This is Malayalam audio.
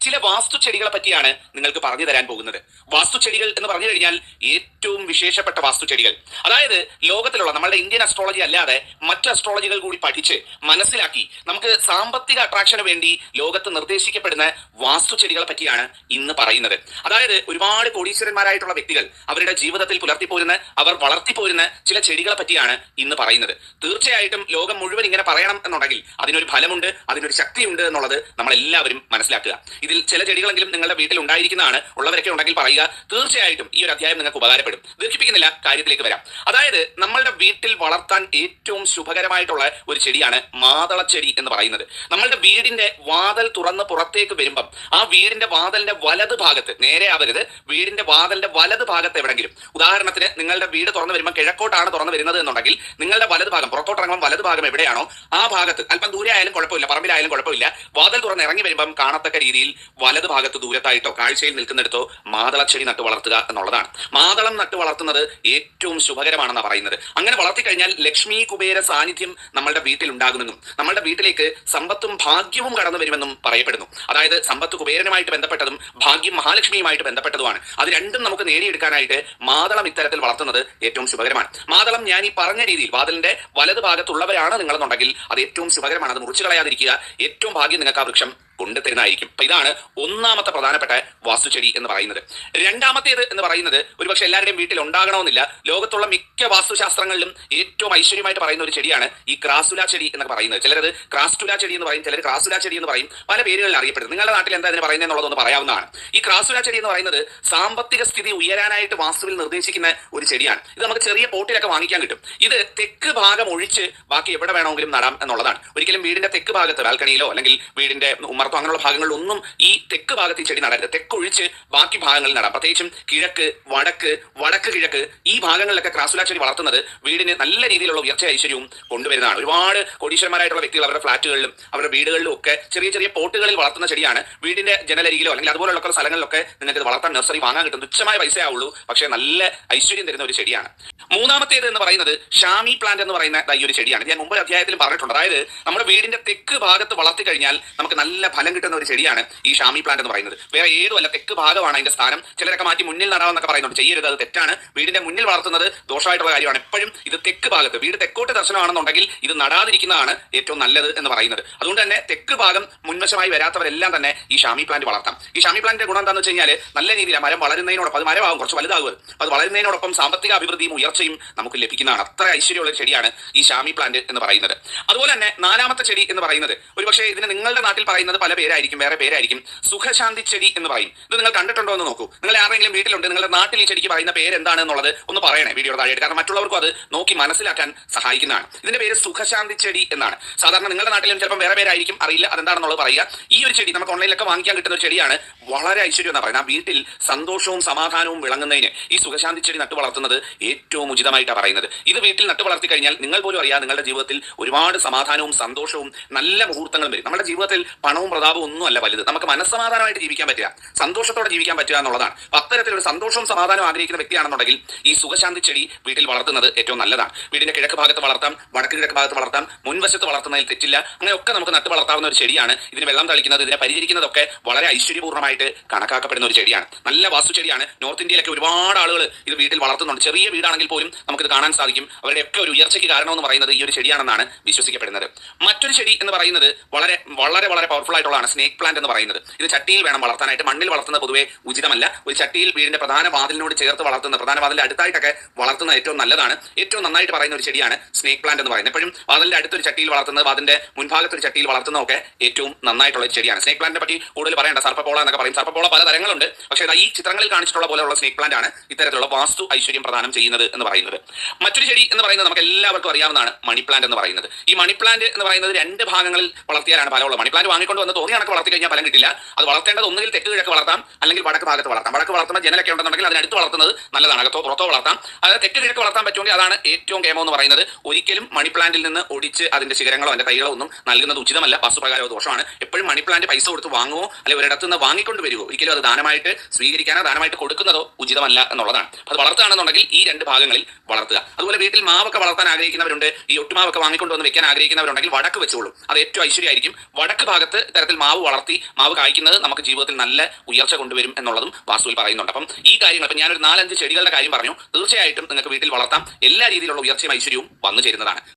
ചില വാസ്തുചെടികളെ പറ്റിയാണ് നിങ്ങൾക്ക് പറഞ്ഞു തരാൻ പോകുന്നത്. വാസ്തുചെടികൾ എന്ന് പറഞ്ഞു കഴിഞ്ഞാൽ ഏറ്റവും വിശേഷപ്പെട്ട വാസ്തുചെടികൾ, അതായത് ലോകത്തിലുള്ള നമ്മളുടെ ഇന്ത്യൻ അസ്ട്രോളജി അല്ലാതെ മറ്റ് അസ്ട്രോളജികൾ കൂടി പഠിച്ച് മനസ്സിലാക്കി നമുക്ക് സാമ്പത്തിക അട്രാക്ഷന് വേണ്ടി ലോകത്ത് നിർദ്ദേശിക്കപ്പെടുന്ന വാസ്തുചെടികളെ പറ്റിയാണ് ഇന്ന് പറയുന്നത്. അതായത് ഒരുപാട് കോടീശ്വരന്മാരായിട്ടുള്ള വ്യക്തികൾ അവരുടെ ജീവിതത്തിൽ പുലർത്തിപ്പോരുന്ന, അവർ വളർത്തിപ്പോരുന്ന ചില ചെടികളെ പറ്റിയാണ് ഇന്ന് പറയുന്നത്. തീർച്ചയായിട്ടും ലോകം മുഴുവൻ ഇങ്ങനെ പറയണം എന്നുണ്ടെങ്കിൽ അതിനൊരു ഫലമുണ്ട്, അതിനൊരു ശക്തിയുണ്ട് എന്നുള്ളത് നമ്മൾ എല്ലാവരും മനസ്സിലാക്കുക. ഇതിൽ ചില ചെടികളെങ്കിലും നിങ്ങളുടെ വീട്ടിൽ ഉണ്ടായിരിക്കുന്നതാണ്. ഉള്ളവരൊക്കെ ഉണ്ടെങ്കിൽ പറയുക. തീർച്ചയായിട്ടും ഈ ഒരു അധ്യായം നിങ്ങൾക്ക് ഉപകാരപ്പെടും. ദീർഘിപ്പിക്കുന്നില്ല, കാര്യത്തിലേക്ക് വരാം. അതായത് നമ്മളുടെ വീട്ടിൽ വളർത്താൻ ഏറ്റവും ശുഭകരമായിട്ടുള്ള ഒരു ചെടിയാണ് മാതളച്ചെടി എന്ന് പറയുന്നത്. നമ്മളുടെ വീടിന്റെ വാതിൽ തുറന്ന് പുറത്തേക്ക് വരുമ്പം ആ വീടിന്റെ വാതിലിന്റെ വലത് ഭാഗത്ത്, നേരെ ആവരുത്, വീടിന്റെ വാതിലിന്റെ വലത് ഭാഗത്ത് എവിടെങ്കിലും, ഉദാഹരണത്തിന് നിങ്ങളുടെ വീട് തുറന്നു വരുമ്പോൾ കിഴക്കോട്ടാണ് തുറന്നു വരുന്നത് എന്നുണ്ടെങ്കിൽ നിങ്ങളുടെ വലത് ഭാഗം, പുറത്തോട്ടിറങ്ങുമ്പോൾ വലത് ഭാഗം എവിടെയാണോ ആ ഭാഗത്ത്, അല്പം ദൂരെ ആയാലും കുഴപ്പമില്ല, പറമ്പിലായാലും കുഴപ്പമില്ല, വാതിൽ തുറന്ന് ഇറങ്ങി വരുമ്പം കാണത്തക്ക രീതിയിൽ വലത് ഭാഗത്ത് ദൂരത്തായിട്ടോ കാഴ്ചയിൽ നിൽക്കുന്നിടത്തോ മാതളച്ചെടി നട്ടു വളർത്തുക എന്നുള്ളതാണ്. മാതളം നട്ടു വളർത്തുന്നത് ഏറ്റവും ശുഭകരമാണെന്നാണ് പറയുന്നത്. അങ്ങനെ വളർത്തിക്കഴിഞ്ഞാൽ ലക്ഷ്മി കുബേര സാന്നിധ്യം നമ്മളുടെ വീട്ടിൽ ഉണ്ടാകുമെന്നും നമ്മളുടെ വീട്ടിലേക്ക് സമ്പത്തും ഭാഗ്യവും കടന്നു വരുമെന്നും പറയപ്പെടുന്നു. അതായത് സമ്പത്ത് കുബേരനുമായിട്ട് ബന്ധപ്പെട്ടതും ഭാഗ്യം മഹാലക്ഷ്മിയുമായിട്ട് ബന്ധപ്പെട്ടതുമാണ്. അത് രണ്ടും നമുക്ക് നേടിയെടുക്കാനായിട്ട് മാതളം ഇത്തരത്തിൽ വളർത്തുന്നത് ഏറ്റവും ശുഭകരമാണ്. മാതളം ഞാൻ ഈ പറഞ്ഞ രീതിയിൽ വാതിലിന്റെ വലത് ഭാഗത്തുള്ളവരാണ് നിങ്ങളെന്നുണ്ടെങ്കിൽ അത് ഏറ്റവും ശുഭകരമാണ്. അത് മുറിച്ചു കളയാതിരിക്കുക. ഏറ്റവും ഭാഗ്യം നിങ്ങൾക്ക് ആ വൃക്ഷം കൊണ്ടുതരുന്നതായിരിക്കും. അപ്പൊ ഇതാണ് ഒന്നാമത്തെ പ്രധാനപ്പെട്ട വാസ്തുചെടി എന്ന് പറയുന്നത്. രണ്ടാമത്തേത് എന്ന് പറയുന്നത് ഒരുപക്ഷെ എല്ലാവരുടെയും വീട്ടിൽ ഉണ്ടാകണമെന്നില്ല. ലോകത്തുള്ള മിക്ക വാസ്തുശാസ്ത്രങ്ങളിലും ഏറ്റവും ഐശ്വര്യമായിട്ട് പറയുന്ന ഒരു ചെടിയാണ് ഈ ക്രാസുല ചെടി എന്ന് പറയുന്നത്. ചിലരത് ക്രാസ്റ്റുല ചെടി എന്ന് പറയും, ചിലർ ക്രാസുല ചെടി എന്ന് പറയും, പല പേരുകളിൽ അറിയപ്പെടുന്നത്. നിങ്ങളുടെ നാട്ടിൽ എന്താ അതിന് പറയുന്നത് എന്നുള്ളതൊന്ന് പറയാവുന്നതാണ്. ഈ ക്രാസുല ചെടി എന്ന് പറയുന്നത് സാമ്പത്തിക സ്ഥിതി ഉയരാനായിട്ട് വാസ്തുവിൽ നിർദ്ദേശിക്കുന്ന ഒരു ചെടിയാണ്. ഇത് നമുക്ക് ചെറിയ പോട്ടിലൊക്കെ വാങ്ങിക്കാൻ കിട്ടും. ഇത് തെക്ക് ഭാഗം ഒഴിച്ച് ബാക്കി എവിടെ വേണമെങ്കിലും നടാം എന്നുള്ളതാണ്. ഒരിക്കലും വീടിന്റെ തെക്ക് ഭാഗത്ത്, ബാൽക്കണിയിലോ അല്ലെങ്കിൽ വീടിന്റെ അങ്ങനെയുള്ള ഭാഗങ്ങളിലൊന്നും ഈ തെക്ക് ഭാഗത്ത് ഈ ചെടി നടരുത്. തെക്കൊഴിച്ച് ബാക്കി ഭാഗങ്ങളിൽ നടാം. പ്രത്യേകിച്ചും കിഴക്ക്, വടക്ക്, വടക്ക് കിഴക്ക് ഈ ഭാഗങ്ങളിലൊക്കെ ക്രാസുല ചെടി വളർത്തുന്നത് വീടിന് നല്ല രീതിയിലുള്ള ഉയർച്ച ഐശ്വര്യവും കൊണ്ടുവരുന്നതാണ്. ഒരുപാട് കോടീശ്വരന്മാരായിട്ടുള്ള വ്യക്തികൾ അവരുടെ ഫ്ളാറ്റുകളിലും അവരുടെ വീടുകളിലും ഒക്കെ ചെറിയ ചെറിയ പോട്ടുകളിൽ വളർത്തുന്ന ചെടിയാണ്. വീടിന്റെ ജനലരികിലോ അല്ലെങ്കിൽ അതുപോലുള്ള സ്ഥലങ്ങളിലൊക്കെ നിങ്ങൾക്ക് ഇത് വളർത്താൻ നഴ്സറി വാങ്ങാൻ കിട്ടും. തുച്ഛമായ പൈസയാവുള്ളൂ, പക്ഷേ നല്ല ഐശ്വര്യം തരുന്ന ഒരു ചെടിയാണ്. മൂന്നാമത്തേത് എന്ന് പറയുന്നത് ഷാമി പ്ലാന്റ് എന്ന് പറയുന്ന ഈ ഒരു ചെടിയാണ്. ഞാൻ മുമ്പ് അധ്യായത്തിൽ പറഞ്ഞിട്ടുണ്ട്. അതായത് നമ്മുടെ വീടിന്റെ തെക്ക് ഭാഗത്ത് വളർത്തി കഴിഞ്ഞാൽ നമുക്ക് നല്ല ഫലം കിട്ടുന്ന ഒരു ചെടിയാണ് ഈ ഷാമി പ്ലാന്റ് എന്ന് പറയുന്നത്. വേറെ ഏതുമല്ല, തെക്ക് ഭാഗമാണ് അതിന്റെ സ്ഥാനം. ചിലരൊക്കെ മാറ്റി മുന്നിൽ നടാമെന്നൊക്കെ പറയുന്നുണ്ട്. ചെയ്യരുത്, അത് തെറ്റാണ്. വീടിന്റെ മുന്നിൽ വളർത്തുന്നത് ദോഷമായിട്ടുള്ള കാര്യമാണ്. എപ്പോഴും ഇത് തെക്ക് ഭാഗത്ത്, വീട് തെക്കോട്ട് ദർശനമാണെന്നുണ്ടെങ്കിൽ ഇത് നടാതിരിക്കുന്നതാണ് ഏറ്റവും നല്ലത് എന്ന് പറയുന്നത്. അതുകൊണ്ട് തന്നെ തെക്ക് ഭാഗം മുൻവശമായി വരാത്തവരെല്ലാം തന്നെ ഈ ഷാമി പ്ലാന്റ് വളർത്താം. ഈ ഷാമി പ്ലാന്റിന്റെ ഗുണം എന്താണെന്ന് വെച്ച് കഴിഞ്ഞാൽ നല്ല രീതിയിൽ മരം വളരുന്നതിനോടൊപ്പം, അത് മരമാകും, കുറച്ച് വലുതാകും, അത് വളരുന്നതിനോടൊപ്പം സാമ്പത്തിക അഭിവൃദ്ധിയും ഉയർച്ചയും നമുക്ക് ലഭിക്കുന്നതാണ്. അത്ര ഐശ്വര്യമുള്ള ഒരു ചെടിയാണ് ഈ ഷാമി പ്ലാന്റ് എന്ന് പറയുന്നത്. അതുപോലെ തന്നെ നാലാമത്തെ ചെടി എന്ന് പറയുന്നത്, ഒരുപക്ഷെ ഇതിന് നിങ്ങളുടെ നാട്ടിൽ പറയുന്നത് പല പേരായിരിക്കും, വേറെ പേരായിരിക്കും. സുഖശാന്തി ചെടി എന്ന് പറയും. ഇത് നിങ്ങൾ കണ്ടിട്ടുണ്ടോ എന്ന് നോക്കൂ. നിങ്ങൾ ആരെങ്കിലും വീട്ടിലുണ്ട്, നിങ്ങളുടെ നാട്ടിൽ ഈ ചെടിക്ക് പറയുന്ന പേര് എന്താണ് എന്നുള്ളത് ഒന്ന് പറയണേ വീഡിയോയുടെ താഴെയായിട്ട്. കാരണം മറ്റുള്ളവർക്കും അത് നോക്കി മനസ്സിലാക്കാൻ സഹായിക്കുന്നതാണ്. ഇതിന്റെ പേര് സുഖശാന്തി ചെടി എന്നാണ്. സാധാരണ നിങ്ങളുടെ നാട്ടിലും ചിലപ്പോൾ വേറെ പേരായിരിക്കും, അറിയില്ല, അതെന്താണെന്നുള്ളത് പറയുക. ഈ ഒരു ചെടി നമുക്ക് ഓൺലൈനിലൊക്കെ വാങ്ങിക്കാൻ കിട്ടുന്ന ഒരു ചെടിയാണ്. വളരെ ഐശ്വര്യം എന്ന് പറയുന്നത്. ആ വീട്ടിൽ സന്തോഷവും സമാധാനവും വിളങ്ങുന്നതിന് ഈ സുഖശാന്തി ചെടി നട്ടു വളർത്തുന്നത് ഏറ്റവും ഉചിതമായിട്ടാണ് പറയുന്നത്. ഇത് വീട്ടിൽ നട്ടു വളർത്തി കഴിഞ്ഞാൽ നിങ്ങൾ പോലും അറിയാം, നിങ്ങളുടെ ജീവിതത്തിൽ ഒരുപാട് സമാധാനവും സന്തോഷവും നല്ല മുഹൂർത്തങ്ങളും വരും. നമ്മുടെ ജീവിതത്തിൽ പണവും പ്രതാപവും ഒന്നും അല്ല വലുത്. നമുക്ക് മനസ്സമാധാനമായിട്ട് ജീവിക്കാൻ പറ്റുക, സന്തോഷത്തോടെ ജീവിക്കാൻ പറ്റുക എന്നുള്ളതാണ്. അത്തരത്തിലൊരു സന്തോഷവും സമാധാനവും ആഗ്രഹിക്കുന്ന വ്യക്തിയാണെന്നുണ്ടെങ്കിൽ ഈ സുഖശാന്തി ചെടി വീട്ടിൽ വളർത്തുന്നത് ഏറ്റവും നല്ലതാണ്. വീടിന്റെ കിഴക്ക് ഭാഗത്ത് വളർത്താം, വടക്ക് കിഴക്ക് ഭാഗത്ത് വളർത്താം, മുൻവശത്ത് വളർത്തുന്നതിൽ തെറ്റില്ല. അങ്ങനെയൊക്കെ നമുക്ക് നട്ടു വളർത്താവുന്ന ഒരു ചെടിയാണ്. ഇതിന് വെള്ളം തളിക്കുന്നത്, ഇതിനെ പരിചരിക്കുന്നതൊക്കെ വളരെ ഐശ്വര്യപൂർണ്ണമായിട്ട് കണക്കാക്കപ്പെടുന്ന ഒരു ചെടിയാണ്. നല്ല വാസ്തു ചെടിയാണ്. നോർത്ത് ഇന്ത്യയിലൊക്കെ ഒരുപാട് ആളുകൾ ഇത് വീട്ടിൽ വളർത്തുന്നുണ്ട്. ചെറിയ വീടാണെങ്കിൽ പോലും നമുക്കിത് കാണാൻ സാധിക്കും. അവരുടെയൊക്കെ ഒരു ഉയർച്ചയ്ക്ക് കാരണമെന്ന് പറയുന്നത് ഈ ഒരു ചെടിയാണെന്നാണ് വിശ്വസിക്കപ്പെടുന്നത്. മറ്റൊരു ചെടി എന്ന് പറയുന്നത് വളരെ വളരെ വളരെ പവർഫുൾ ആയിട്ടുള്ളതാണ് സ്നേക്ക് പ്ലാന്റ് എന്ന് പറയുന്നത്. ഇത് ചട്ടിയിൽ വേണം വളർത്താനായിട്ട്. മണ്ണിൽ വളർത്തുന്നത് പൊതുവെ ഉചിതമല്ല. ഒരു ചട്ടിയിൽ വീടിന്റെ പ്രധാന വാതിലിനോട് ചേർത്ത് വളർത്തുന്ന, പ്രധാന വാതിലിന്റെ അടുത്തായിട്ടൊക്കെ വളർത്തുന്ന ഏറ്റവും നല്ലതാണ്. ഏറ്റവും നന്നായിട്ട് പറയുന്ന ഒരു ചെടിയാണ് സ്നേക്ക് പ്ലാന്റ് എന്ന് പറയുന്നത്. എപ്പോഴും വാതിലിന്റെ അടുത്തൊരു ചട്ടിയിൽ വളർത്തുന്നത്, വാതിലിന്റെ മുൻഭാഗത്തൊരു ചട്ടിയിൽ വളർത്തുന്നതൊക്കെ ഏറ്റവും നന്നായിട്ടുള്ള ചെടിയാണ്. സ്നേക്ക് പ്ലാന്റിനെ പറ്റി കൂടുതൽ പറയേണ്ട, സർപ്പപ്പോള എന്നൊക്കെ പറയും. സർപ്പപ്പോള പല തരങ്ങളുണ്ട്. പക്ഷേ ഈ ചിത്രങ്ങളിൽ കാണിച്ചിട്ടുള്ള പോലെയുള്ള സ്നേക്ക് പ്ലാന്റ് ആണ് ഇത്തരത്തിലുള്ള വാസ്തു ഐശ്വര്യം പ്രദാനം ചെയ്യുന്നത് എന്ന് പറയുന്നത്. മറ്റൊരു ചെടി എന്ന് പറയുന്നത് നമുക്ക് എല്ലാവർക്കും അറിയാവുന്നതാണ് മണി പ്ലാന്റ് എന്ന് പറയുന്നത്. ഈ മണി പ്ലാന്റ് എന്ന് പറയുന്നത് രണ്ട് ഭാഗങ്ങളിൽ വളർത്തിയാലാണ് ഫലമുള്ളത്. മണി പ്ലാന്റ് വാങ്ങിക്കൊണ്ട് വന്ന് തോന്നിയ കണക്ക് വളർത്തി കഴിഞ്ഞാൽ ഫലം കിട്ടില്ല. അത് വളർത്തേണ്ടത് ഒന്നുകിൽ തെക്ക് കിഴക്ക് വളർത്താം, അല്ലെങ്കിൽ വടക്ക് ഭാഗത്ത് വളർത്താം. വടക്ക് വളർത്തുന്ന ജനലൊക്കെ ഉണ്ടെന്നുണ്ടെങ്കിൽ അതിനടുത്ത് വളർത്തുന്നത് നല്ലതാണ്. അകത്തോ പുറത്തോ വളർത്താം. അതായത് തെക്ക് കിഴക്ക് വളർത്താൻ പറ്റുമെങ്കിൽ അതാണ് ഏറ്റവും കേമോ എന്ന് പറയുന്നത്. ഒരിക്കലും മണി പ്ലാന്റിൽ നിന്ന് ഒടിച്ച് അതിന്റെ ശിഖരങ്ങളോ അതിന്റെ തൈകളോ ഒന്നും നൽകുന്നത് ഉചിതമല്ല. വാസ്തുപ്രകാരമോ ദോഷമാണ്. എപ്പോഴും മണി പ്ലാന്റ് പൈസ കൊടുത്ത് വാങ്ങുമോ അല്ലെങ്കിൽ ഒരിടത്ത് നിന്ന് വാങ്ങിക്കൊണ്ട് വരുമോ, ഒരിക്കലും അത് ദാനമായിട്ട് സ്വീകരിക്കാനോ ദാനമായിട്ട് കൊടുക്കുന്നതോ ഉചിതമല്ല എന്നുള്ളതാണ്. അത് വളർത്തുകയാണെന്നുണ്ടെങ്കിൽ ഈ രണ്ട് ഭാഗങ്ങളിൽ വളർത്തുക. അതുപോലെ വീട്ടിൽ മാവൊക്കെ വളർത്താൻ ആഗ്രഹിക്കുന്നവരുണ്ട്, ഈ ഒട്ടുമാവൊക്കെ വാങ്ങിക്കൊണ്ട് വന്ന് വെക്കാൻ ആഗ്രഹിക്കുന്നവരുണ്ടെങ്കിൽ വടക്ക് വെച്ചോളൂ. അത് ഏറ്റവും ഐശ്വര്യമായിരിക്കും. വടക്ക് ഭാഗത്ത് ഇത്തരത്തിൽ മാവ് വളർത്തി മാവ് കായ്ക്കുന്നത് നമുക്ക് ജീവിതത്തിൽ നല്ല ഉയർച്ച കൊണ്ടുവരും എന്നുള്ളതും വാസ്തുവിൽ പറയുന്നുണ്ട്. അപ്പം ഈ കാര്യങ്ങൾ ഇപ്പം ഞാനൊരു 4-5 ചെടികളുടെ കാര്യം പറഞ്ഞു. തീർച്ചയായിട്ടും നിങ്ങൾക്ക് വീട്ടിൽ വളർത്താം. എല്ലാ രീതിയിലുള്ള ഉയർച്ചയും ഐശ്വര്യവും വന്നു ചേരുന്നതാണ്.